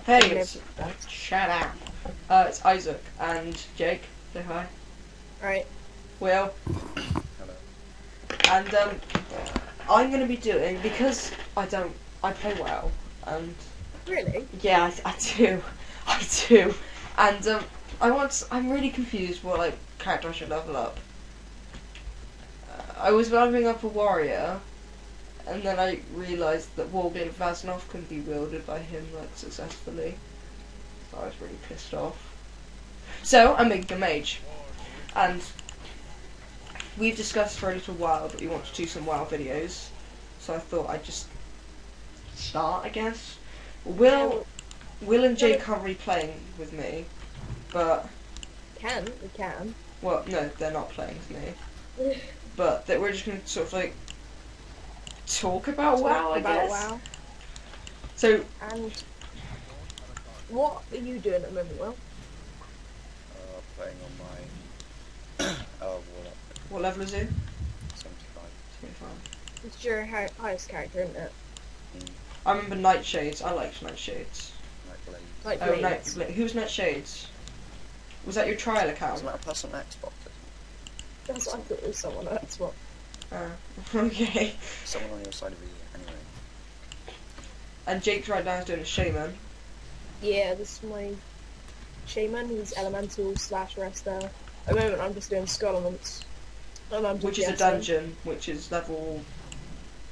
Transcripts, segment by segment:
Hey, it's shut up. It's Isaac and Jake. Say hi. Alright. Will. Hello. And I'm gonna be doing because I play well and Really? yeah I do I do and I'm really confused what like character I should level up. I was leveling up a warrior. And then I realised that Wargate Vaznov can be wielded by him like successfully. So I was really pissed off. So I'm making a mage. And we've discussed for a little while that we want to do some WoW videos. So I thought I'd just start, I guess. Will and Jay can't really playing with me, but We can. well, no, they're not playing with me. But that we're just gonna sort of like talk about WoW, I guess. WoW. So, And what are you doing at the moment, Will? Playing on my warlock what level is it? 75. 25. It's your highest character, isn't it? I remember Nightshades. I liked Nightshades. Nightblade. Like Oh, Blades. who's Nightshades? Was that your trial account? Isn't that a person on Xbox? That's what I thought it was someone else. What? Okay. Someone on your side of the anyway. And Jake's right now is doing a shaman. Yeah, this is my shaman. He's elemental / rester. At the moment, I'm just doing skull elements. And I'm Which is a DPSing. dungeon, which is level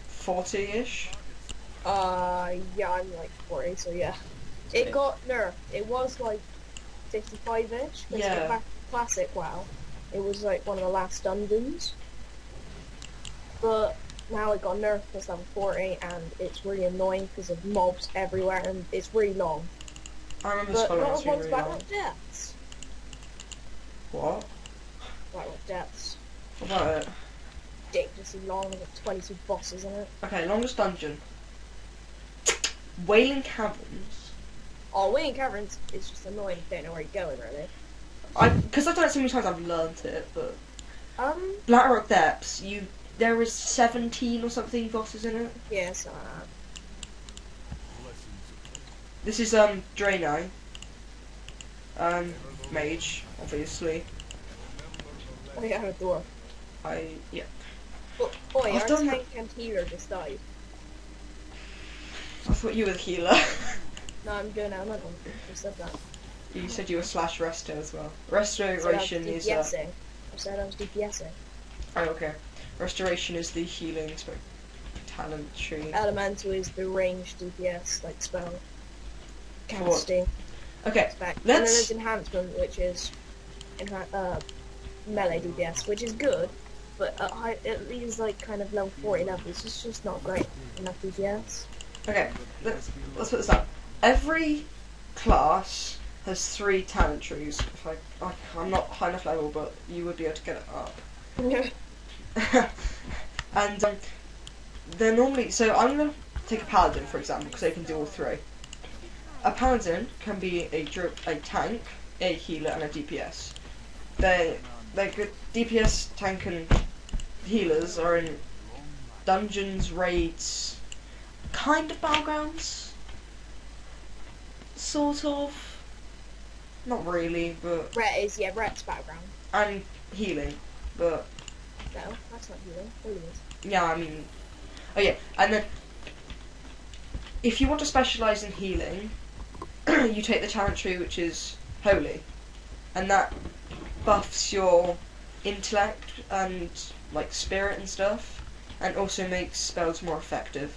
40-ish. Yeah, I'm like 40, so yeah. It got nerfed. It was like 55-ish. But Yeah. back to classic WoW. It was like one of the last dungeons. But now it got nerfed because level 40, and it's really annoying because of mobs everywhere, and it's really long. I remember But Skull not was as being long as really long. Blackrock Depths. What? Blackrock Depths. What about it? Ridiculously long, there's like 22 bosses in it. Okay, longest dungeon. Wailing Caverns. Oh, Waiting Caverns is just annoying if you don't know where you're going, really. Because I've done it so many times, I've learnt it, but Yeah, Blackrock Depths, there is 17 or something bosses in it. it's This is draenei. Mage, obviously. Oh yeah, a dwarf. Yeah. But, boy, I've our done tank and healer just died. I thought you were the healer. No, I'm doing it, I'm not going to said that. You said you were / rester as well. I Restoration is DPSing. I said I was DPSing. oh, okay. Restoration is the healing talent tree. Elemental is the ranged DPS, like spell. For what? Casting. Okay, Spec. And then let's. there's enhancement, which is melee DPS, which is good, but at these like kind of level 40 levels, it's just not great enough DPS. Okay, let's put this up. Every class has 3 talent trees. If I'm not high enough level, but you would be able to get it up. And they're normally so. I'm gonna take a paladin for example because they can do all 3. A paladin can be a tank, a healer, and a DPS. They're good. DPS, tank, and healers are in dungeons, raids, kind of battlegrounds, sort of. Not really, but Ret's background. and healing, but No, that's not healing. Healing is. yeah, I mean, oh yeah, and then if you want to specialise in healing, you take the talent tree, which is holy, and that buffs your intellect and like spirit and stuff, and also makes spells more effective.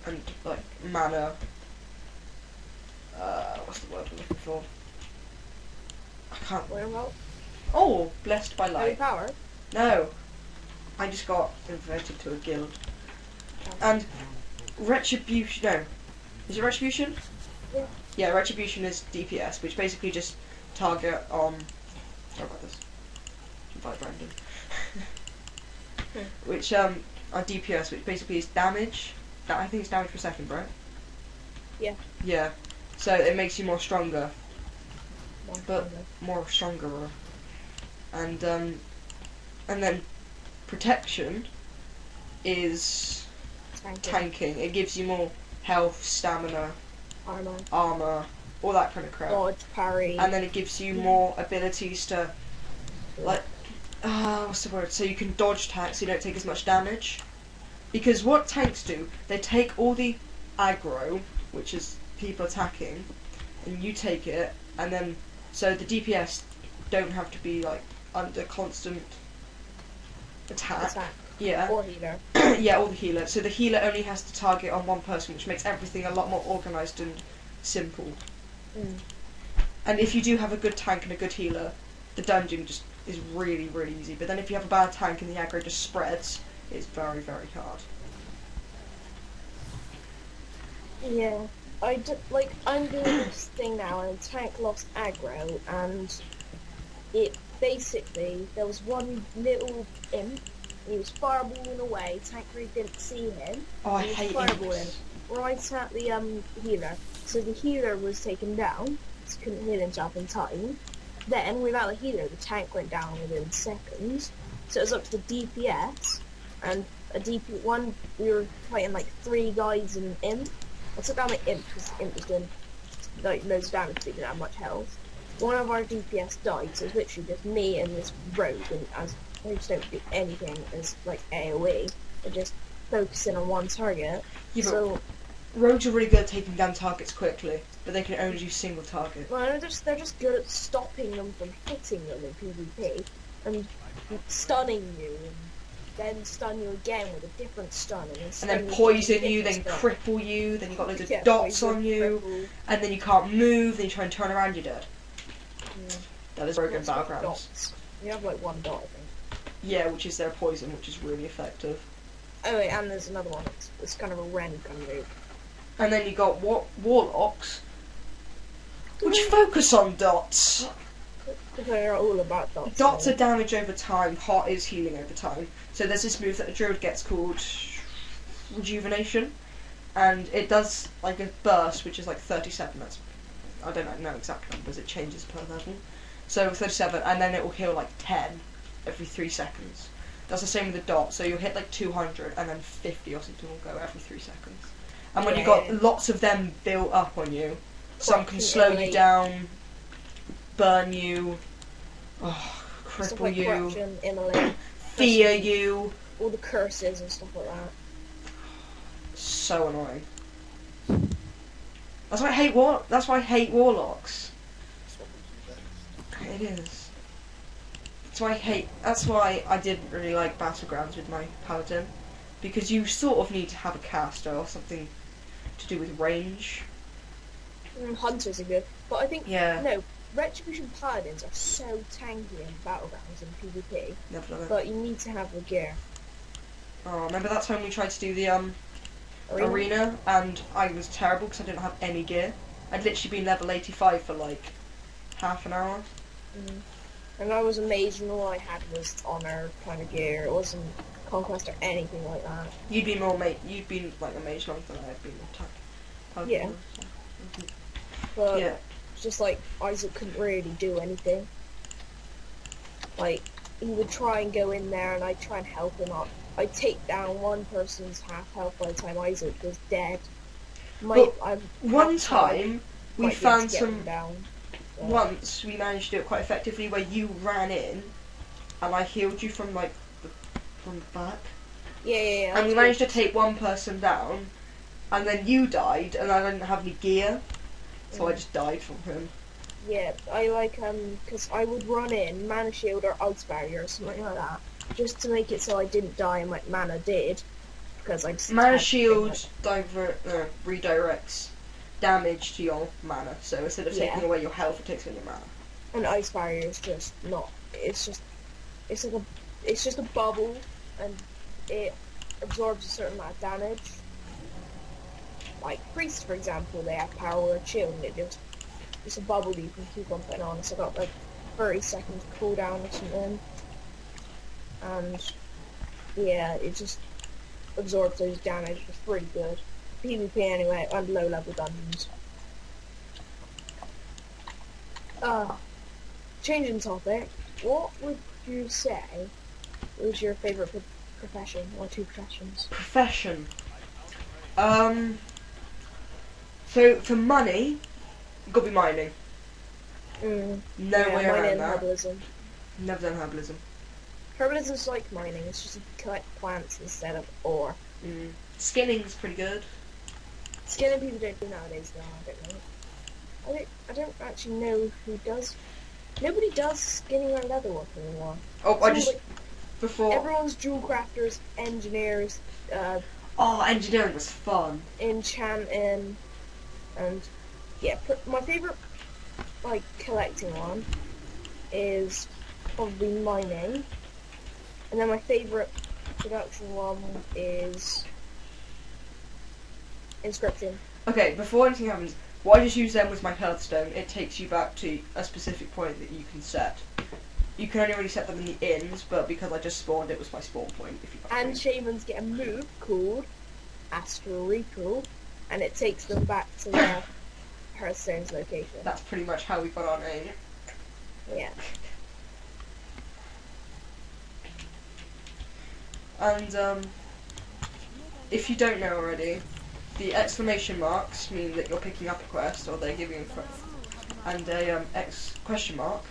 And like mana. What's the word I'm looking for? I can't. What about Oh, blessed by holy light. power? No, I just got invited to a guild. And retribution. No, is it retribution? Yeah. Yeah, retribution is DPS, which basically just target Oh, got this. Invite Brandon. Which are DPS, which basically is damage. I think it's damage per second, right? Yeah. Yeah. So it makes you more stronger, but Stronger. more stronger. And then protection is Tanking. tanking. It gives you more health, stamina, armor, all that kind of crap. Dodge, parry. And then it gives you more abilities to, like, what's the word? So you can dodge attacks, so you don't take as much damage. Because what tanks do, they take all the aggro, which is people attacking, and you take it, and then, so the DPS don't have to be, like, under constant attack. Yeah. Or healer. Yeah, or the healer. So the healer only has to target on one person, which makes everything a lot more organised and simple. And if you do have a good tank and a good healer, the dungeon just is really, really easy. But then if you have a bad tank and the aggro just spreads, it's very, very hard. Yeah. I'm doing this thing now, and tank lost aggro, and it basically, there was one little imp, he was fireballing away, tank really didn't see him. Oh, I hate fireballing right at the healer. So the healer was taken down, so couldn't heal himself in time. Then, without the healer, the tank went down within seconds. So it was up to the DPS, and we were fighting like 3 guys and an imp. I took down my imp because the imp was doing like loads of damage, but he didn't have much health. One of our DPS died, so it's literally just me and this rogue, and as they just don't do anything as like AoE, they're just focusing on one target. Yeah, so rogues are really good at taking down targets quickly, but they can only do single target. well, they're just good at stopping them from hitting them in PvP and stunning you, and then stun you again with a different stun, and then poison you, then cripple you, then you've got loads of dots on you, and then you can't move, then you try and turn around, you're dead. That is broken battlegrounds. You have like 1 dot, I think. Yeah, which is their poison, which is really effective. Oh wait, and there's another one. It's kind of a rend kind of move. And then you got warlocks, which focus on dots. They're all about dots. Dots are damage over time, hot is healing over time. So there's this move that a druid gets called rejuvenation, and it does like a burst, which is like 37. That's, I don't know exact numbers, it changes per level. So 37, and then it will heal like 10 every 3 seconds. That's the same with the dot, so you'll hit like 200, and then 50 or something will go every 3 seconds. And when you've got lots of them built up on you, some can slow you down, burn you, cripple you, fear you. All the curses and stuff like that. So annoying. That's why I hate warlocks. It is. That's why I didn't really like Battlegrounds with my paladin, because you sort of need to have a caster or something to do with range. Hunters are good, but I think no. Retribution paladins are so tanky in Battlegrounds and PvP. Never done it. But you need to have the gear. Oh, remember that time we tried to do the arena, and I was terrible because I didn't have any gear. I'd literally been level 85 for like half an hour. And I was a mage, and all I had was honor kind of gear. It wasn't conquest or anything like that. You'd been like a mage longer than I'd been attack. Yeah. But it's just like Isaac couldn't really do anything. Like he would try and go in there, and I'd try and help him up. I'd take down one person's half health by the time Isaac was dead. One time we found some. Down, so. Once we managed to do it quite effectively, where you ran in, and I healed you from like from the back. Yeah. And we managed to take one person down, and then you died, and I didn't have any gear, so I just died from him. Yeah, I because I would run in, mana shield or ice barrier or something like that, just to make it so I didn't die and my mana did, because I just mana shield redirects damage to your mana, so instead of taking away your health, it takes away your mana. And ice barrier is just not. It's just a bubble, and it absorbs a certain amount of damage. Like priests, for example, they have power or chill, and it's a bubble that you can keep on putting on. So I got like 30 seconds cooldown or something, and yeah, it just absorbs those damage. It's pretty good. PvP anyway, and low level dungeons. Changing topic, what would you say was your favourite profession, or 2 professions? Profession. So for money, you got to be mining. No way around mining that. herbalism. Never done herbalism. Herbalism's like mining. It's just you collect plants instead of ore. Skinning's pretty good. Skinning people don't do nowadays, though. I don't know. I don't actually know who does. Nobody does skinning or leatherwork anymore. Oh, So, I just like, before. everyone's jewel crafters, engineers, Oh, engineering was fun. enchanting, and yeah. My favorite, like, collecting one is probably mining, and then my favorite production one is inscription. Okay, before anything happens, what I just use them with my Hearthstone, it takes you back to a specific point that you can set. You can only really set them in the inns, but because I just spawned, it was my spawn point. If you And shamans get a move called Astral Recall, and it takes them back to their Hearthstone's location. That's pretty much how we got our name. Yeah. And if you don't know already, the exclamation marks mean that you're picking up a quest, or they're giving a quest, and a question mark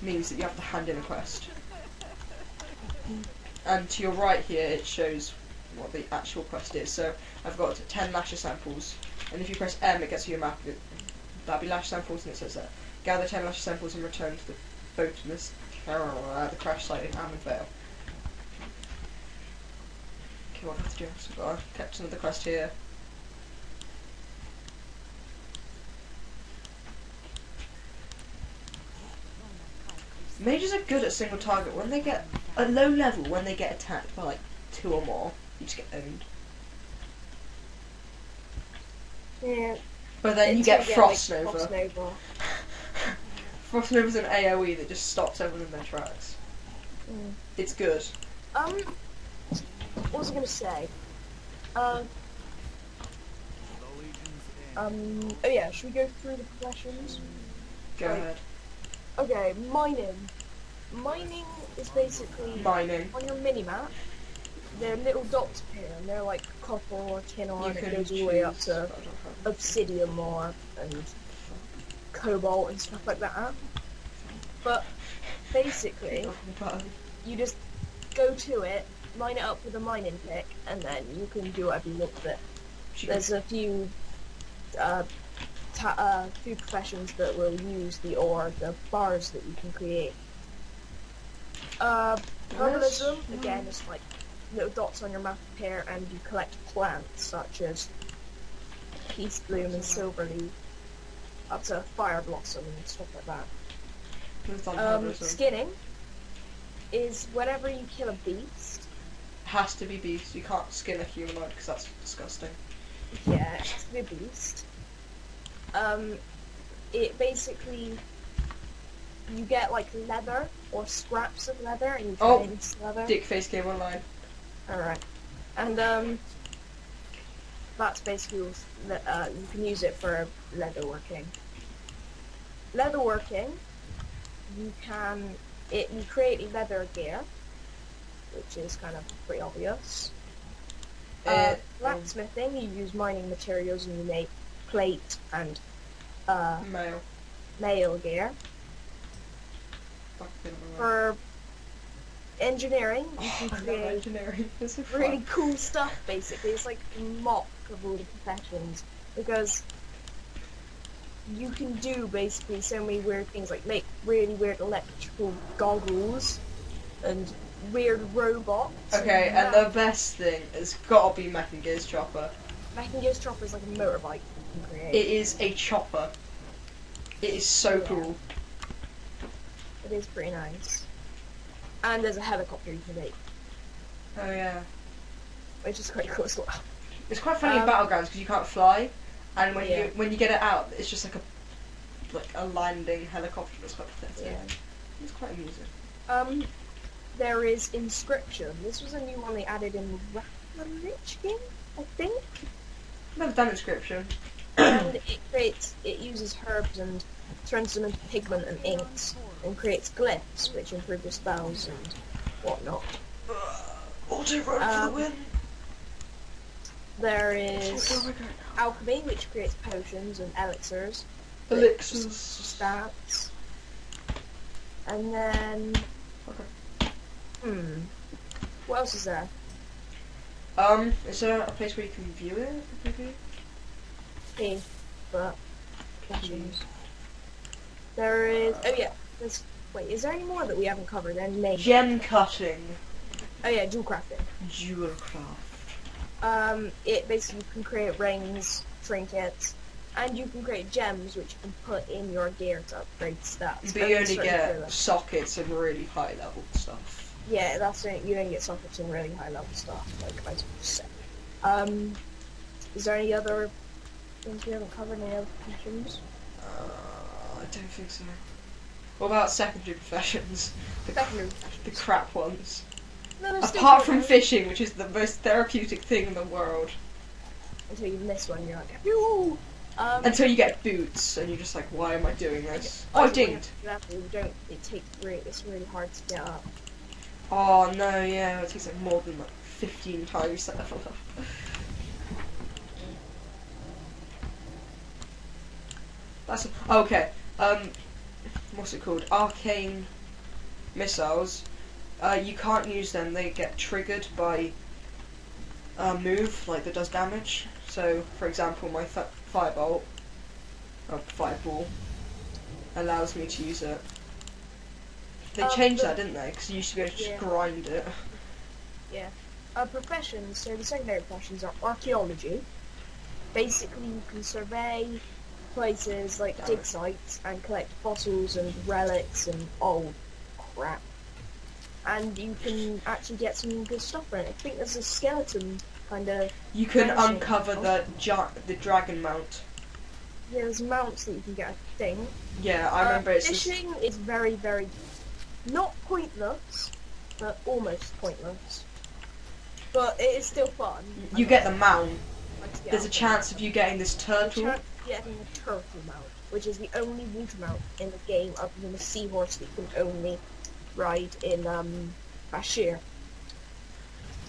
means that you have to hand in a quest. And to your right here, it shows what the actual quest is. So I've got 10 lasher samples, and if you press M, it gets you a map. That'll be lasher samples, and it says that gather 10 lasher samples and return to the bottomless the crash site in Ammonvale. Okay, what do I have to do? So I've got to catch another quest here. Mages are good at single target. When they get a low level, when they get attacked by like 2 or more, you just get owned. Yeah. But then you get Frost like, Nova. Frost Nova. Frost Nova's an AoE that just stops everyone in their tracks. It's good. What was I gonna say? Oh yeah, should we go through the professions? Go ahead. Okay, mining. Mining is basically Mining. on your mini-map. There are little dots appear, and they're like copper or tin ore, and it goes all the way up to obsidian ore and cobalt and stuff like that. But basically, you just go to it, line it up with a mining pick, and then you can do whatever you want with it. There's a few few professions that will use the ore, the bars that you can create. Herbalism, again, is like little dots on your map appear, and you collect plants such as peace bloom and silver leaf, up to fire blossom and stuff like that. Skinning is whenever you kill a beast. Has to be beast. You can't skin a humanoid because that's disgusting. Yeah, it has to be a beast. It basically, you get like leather or scraps of leather, and you turn it into leather. Dickface came online. Alright. And that's basically you can use it for leatherworking. Leatherworking, you create a leather gear, which is kind of pretty obvious. Blacksmithing, you use mining materials and you make plate and mail gear. For engineering, you can create really cool stuff, basically. It's like a mock of all the professions, because you can do basically so many weird things, like make really weird electrical goggles and weird robots. Okay, and the best thing has got to be Mech and Gears Chopper. Mech and Gears Chopper is like a motorbike you can create. It is a chopper. It is so cool. It is pretty nice. And there's a helicopter you can make. Oh yeah. Which is quite cool as well. It's quite funny in Battlegrounds because you can't fly, and when you get it out, it's just like a landing helicopter. It's quite pathetic. Yeah. It's quite amusing. There is Inscription. This was a new one they added in Rich game, I think. Never done Inscription. And it uses herbs and turns them into pigment and inks, and creates glyphs, which improve your spells and whatnot. Auto run for the win. There is alchemy, which creates potions and elixirs. Elixirs. Stats. And then... What else is there? Is there a place where you can view it? Maybe? Hey, but... Potions. There is... Oh yeah, there's... Wait, is there any more that we haven't covered? Any names? Gem cutting. Oh yeah, jewel crafting. Jewel craft. It basically you can create rings, trinkets, and you can create gems which you can put in your gear to upgrade stats. But you only get sockets and really high level stuff. Yeah, that's it. You only get sockets and really high level stuff, like I said. Is there any other things we haven't covered? Any other professions? I don't think so. What about secondary professions? The crap ones. No, apart from fishing, which is the most therapeutic thing in the world. Until you miss one, you're like, "Yoo!" Until you get boots, and you're just like, why am I doing this? Oh, I dinged. It's really hard to get up. Oh no, yeah, it takes like more than like 15 times to level up. That's okay. What's it called? Arcane missiles. You can't use them. They get triggered by a move like that does damage. So, for example, my fireball allows me to use it. They changed that, didn't they? Because you used to be able to just grind it. Yeah. Professions. So the secondary professions are archaeology. Basically, you can survey places like dig sites and collect fossils and relics and old crap. And you can actually get some good stuff from it. I think there's a skeleton kind of. You can uncover the dragon mount. Yeah, there's mounts that you can get, I think. Yeah, I remember it's fishing is very, very not pointless, but almost pointless. But it is still fun. You get the mount. There's a chance of you getting this turtle. Getting a turtle mount, which is the only water mount in the game other than the seahorse that you can only ride in Bashir.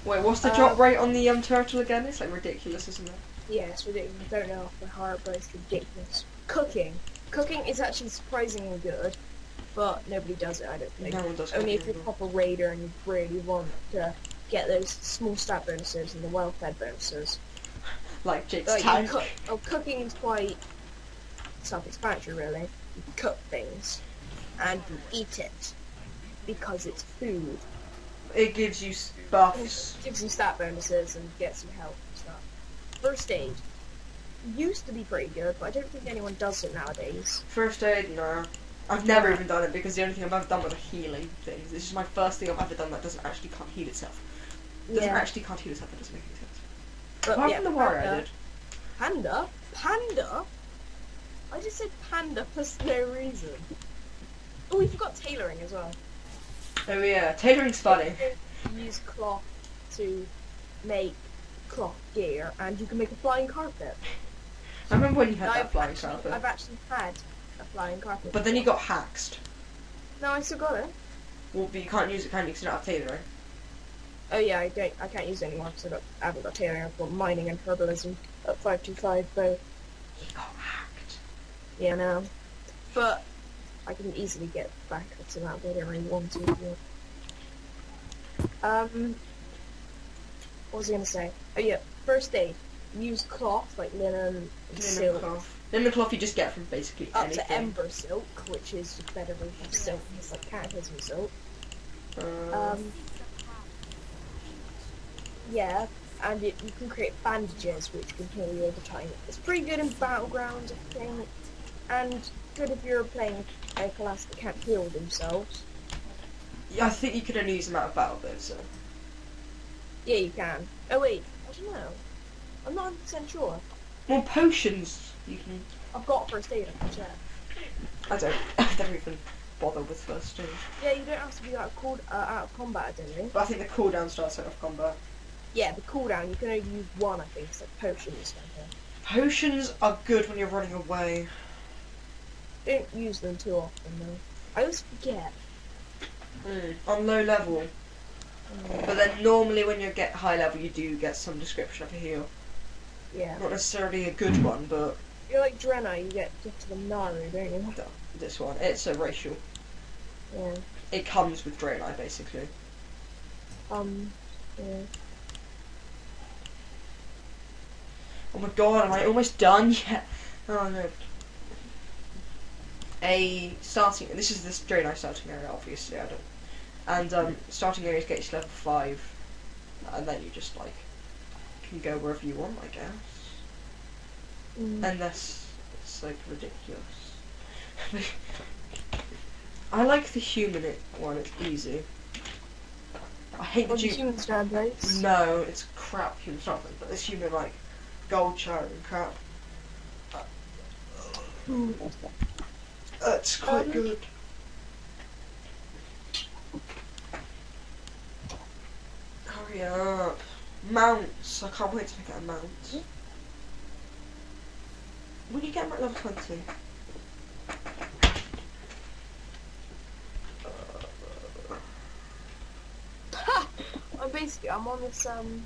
Wait, what's the drop rate on the turtle again? It's like ridiculous, isn't it? Yeah, it's ridiculous. I don't know off by heart, but it's ridiculous. Cooking is actually surprisingly good, but nobody does it. I don't think. No one does. Only if you're a proper raider and you really want to get those small stat bonuses and the well-fed bonuses. Like Jake's tank. Cooking is quite self-explanatory, really. You cook things and you eat it because it's food. It gives you buffs. It gives you stat bonuses and gets you health and stuff. First aid used to be pretty good, but I don't think anyone does it nowadays. First aid, no. I've never even done it because the only thing I've ever done with a healing thing. This is my first thing I've ever done that doesn't actually can't heal itself. It doesn't actually can't heal itself. It doesn't make any sense. Apart from the warrior, I did. Panda? Panda? I just said panda for no reason. Oh, we forgot tailoring as well. Oh yeah, tailoring's funny. You use cloth to make cloth gear, and you can make a flying carpet. I remember when you had that flying carpet. I've actually had a flying carpet. But then you got hacked. No, I still got it. Well, but you can't use it, can you? Because you don't have tailoring. Oh yeah, I can't use it anymore because I haven't got tailoring. I've got mining and herbalism at 525 both. You got hacked. Yeah, no. But I can easily get back up to that, but I don't really want to. What was I going to say? Oh yeah, first aid. Use cloth, like linen and silk. Linen cloth you just get from basically anything. Up to ember silk, which is just better version of silk. It's like catechism silk. Yeah, and you can create bandages which can heal you over time. It's pretty good in battlegrounds, I think, and good if you're playing a class that can't heal themselves. Yeah, I think you could only use them out of battle though, so. Yeah, you can. Oh wait, I don't know. I'm not 100% sure. Well, potions you can. I've got first aid, I can check. I don't even bother with first aid. Yeah, you don't have to be out of combat, do you? But I think the cooldown starts out of combat. Yeah, the cooldown, you can only use one, I think, it's like potions. Potions are good when you're running away. Don't use them too often, though. I always forget. On low level. But then normally when you get high level, you do get some description of a heal. Yeah. Not necessarily a good one, but You're like draenei, you get to the Naru, don't you? this one, it's a racial. Yeah. It comes with draenei, basically. Yeah. Oh my god, am I almost done yet? Oh no. This is this draenei starting area, obviously, I don't. And starting areas get you to level 5, and then you just like can go wherever you want, I guess. Unless it's like ridiculous. I like the human one, it's easy. I hate the human stand race. No, it's crap human something, but this human like gold chariot and crap. That's quite good. Hurry up. Mounts. I can't wait to get a mount. When you get them at level 20? I'm on this, I'm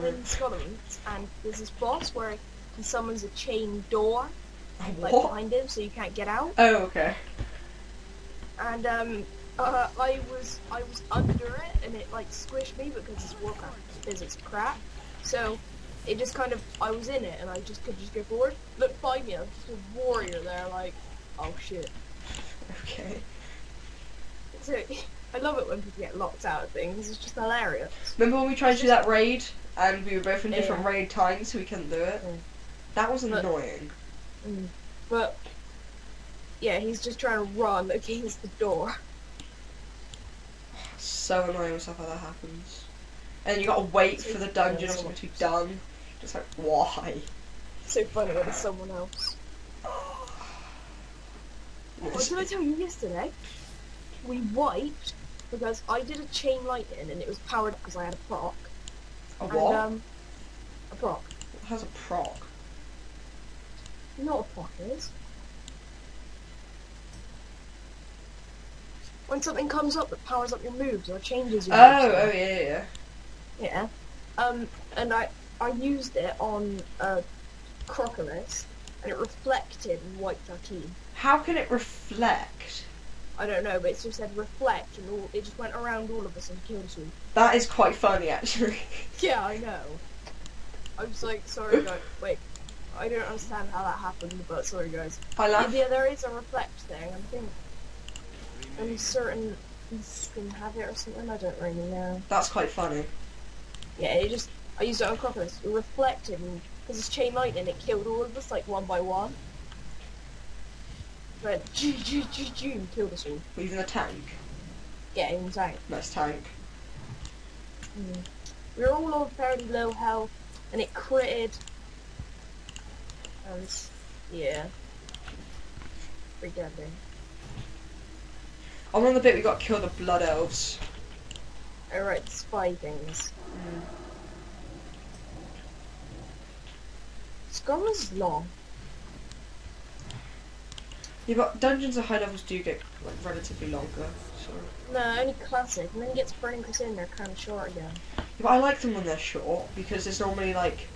in Scotland, and there's this boss where he summons a chain door, like, behind him, so you can't get out. Oh, okay. And, I was under it, and it, like, squished me because it's warcraft physics crap. So, it just kind of, I was in it, and I just could just go forward. Look behind me, I was just a warrior there, like, oh shit. Okay. So, I love it when people get locked out of things, it's just hilarious. Remember when we tried to do that raid, and we were both in different raid times, so we couldn't do it? Yeah. That was annoying. But, yeah, he's just trying to run against the door. So annoying when stuff like that happens. And you gotta wait for the dungeon or something to be done. Just like, why? So funny when it's someone else. What did I tell you yesterday? We wiped because I did a chain lightning and it was powered because I had a proc. A what? And, a proc. It has a proc. You know what a proc is? When something comes up that powers up your moves or changes your moves. Oh, yeah. Yeah. And I used it on Crocodile, and it reflected and wiped our team. How can it reflect? I don't know, but it just said reflect, and it just went around all of us and killed us all. That is quite funny, actually. Yeah, I know. I was like, sorry guys, wait, I don't understand how that happened, but sorry guys. I laugh. Yeah, there is a reflect thing, I think. And certain can have it or something, I don't really know. That's quite funny. Yeah, I used it on Crocodile, it reflected, and because it's chain lightning, it killed all of us, like, one by one. But killed us all. Even the tank. Yeah, even tank. Nice tank. We were all on fairly low health, and it critted. And, yeah. Pretty deadly. I'm on the bit we got to kill the blood elves. Alright, spy things. Scotland is long. Yeah, but dungeons at high levels do get like relatively longer. So. No, only classic, and then you get to Burning Crusade and they're kind of short again. Yeah, but I like them when they're short because there's normally like.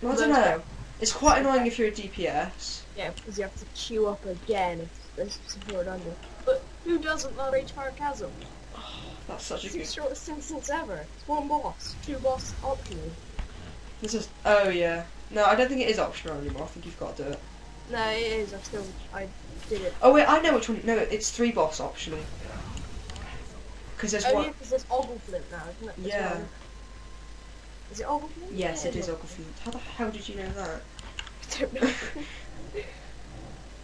Well, I don't know. It's quite annoying if you're a DPS. Yeah, because you have to queue up again if there's support under. But who doesn't love Ragefire Chasm? Oh, that's such a It's good. the shortest instance ever. It's one boss, 2 boss optional. This is. Oh yeah. No, I don't think it is optional anymore. I think you've got to do it. No, it is. I did it. Oh wait, I know which one. No, it's 3 boss optionally. Because there's one. Yeah, because there's Ogleflint now, isn't it? Yeah. Is it Ogleflint? Yes, it is Ogleflint. How the hell did you know that? I don't know.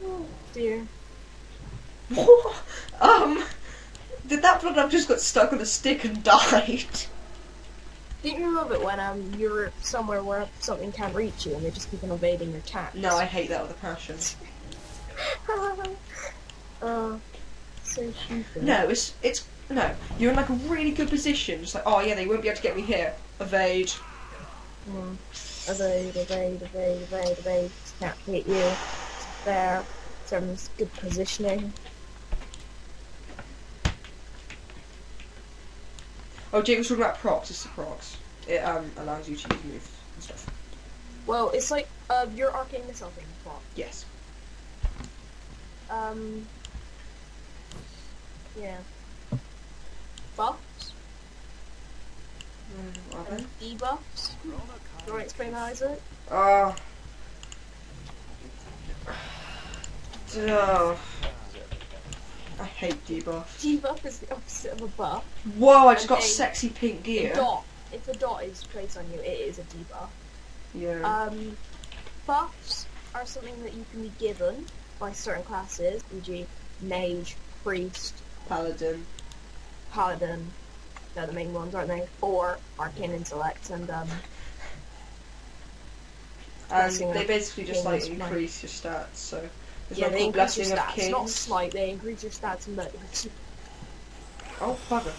Oh dear. What? Did that blood elf just got stuck on a stick and died? Didn't you love it when you're somewhere where something can't reach you and they just keep on evading your attacks? No, I hate that with a passion. So stupid. No, it's no. You're in like a really good position. Just like, oh yeah, they won't be able to get me here. Evade. Evade. Can't hit you. There. Some good positioning. I Oh, Jake was talking about procs. It's the procs. It allows you to use moves and stuff. Well, it's like your arcane missile thing. What? Yes. Yeah. Buffs Are and they? debuffs. Do you want to explain that, Isaac? Oh. I hate debuffs. Debuff is the opposite of a buff. Whoa, I just And got a- sexy pink gear. A dot. If a dot is placed on you, it is a debuff. Yeah. Buffs are something that you can be given by certain classes, e.g. mage, priest, Paladin. paladin. They're the main ones, aren't they? Or arcane intellect and And Blessing they of basically just like Kings, right. increase your stats. So there's yeah, one they called increase your Blessing of stats. Kings. Not slight, they increase your stats and modes. Oh, bugger.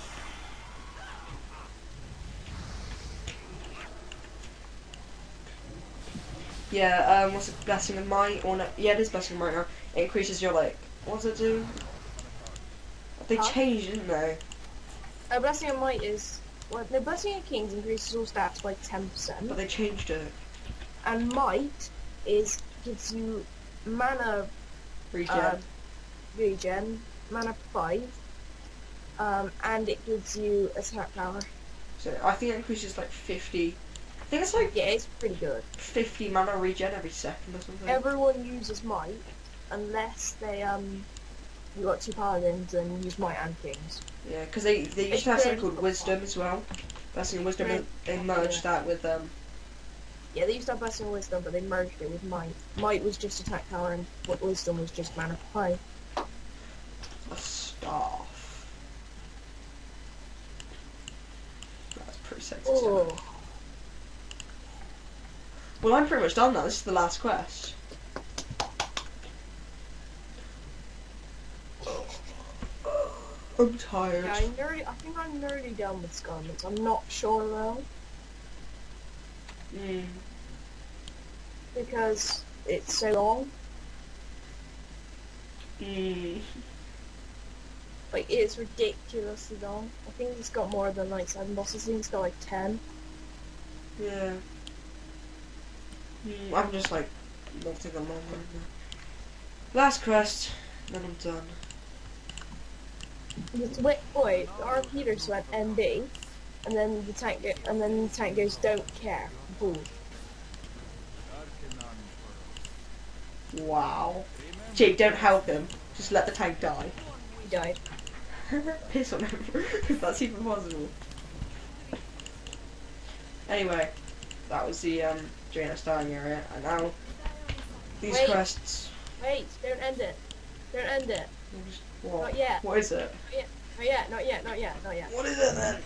Yeah, what's it, Blessing of Might? Or no, yeah, it is Blessing of Might now. It increases your, like, what does it do? They Huh? changed, didn't they? Blessing of Might is... Well, no, Blessing of Kings increases all stats by But 10%. they changed it. And Might gives you mana Regen. regen, mana 5, and it gives you attack power. So I think it increases like 50. I think it's like Yeah, it's pretty good. 50 mana regen every second or something. Everyone uses Might, unless they, you got 2 paladins and use Might and Kings. Yeah, because they used It's to have something very called Wisdom as well. Blessing of Wisdom, and they merged that with Yeah, they used to have Blessing of Wisdom, but they merged it with Might. Might was just attack power, and Wisdom was just mana 5. a staff. That's pretty sexy. Oh. Well, I'm pretty much done now. This is the last quest. I'm tired. Yeah, I think I'm nearly done with Scarlets. I'm not sure though, because it's so long. Like, it's ridiculously long. I think it's got more than like 7 bosses. I think it's got like 10. Yeah. I'm just like melting along right now. Last quest, then I'm done. Wait, our Peters went NB, and then the tank goes don't care. Boom. Wow. Jake, don't help him. Just let the tank die. He died. Piss on him, because that's even possible. Anyway, that was the draenei starting area, and now these Wait. quests. Wait, don't end it. Don't end it. What? Not yet. What is it? Not yet, not yet, not yet, not yet. What is it then?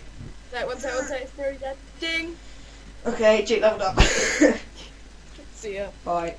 No, one sec, it's nearly dead. Ding! Okay, Jake leveled up. See ya. Bye.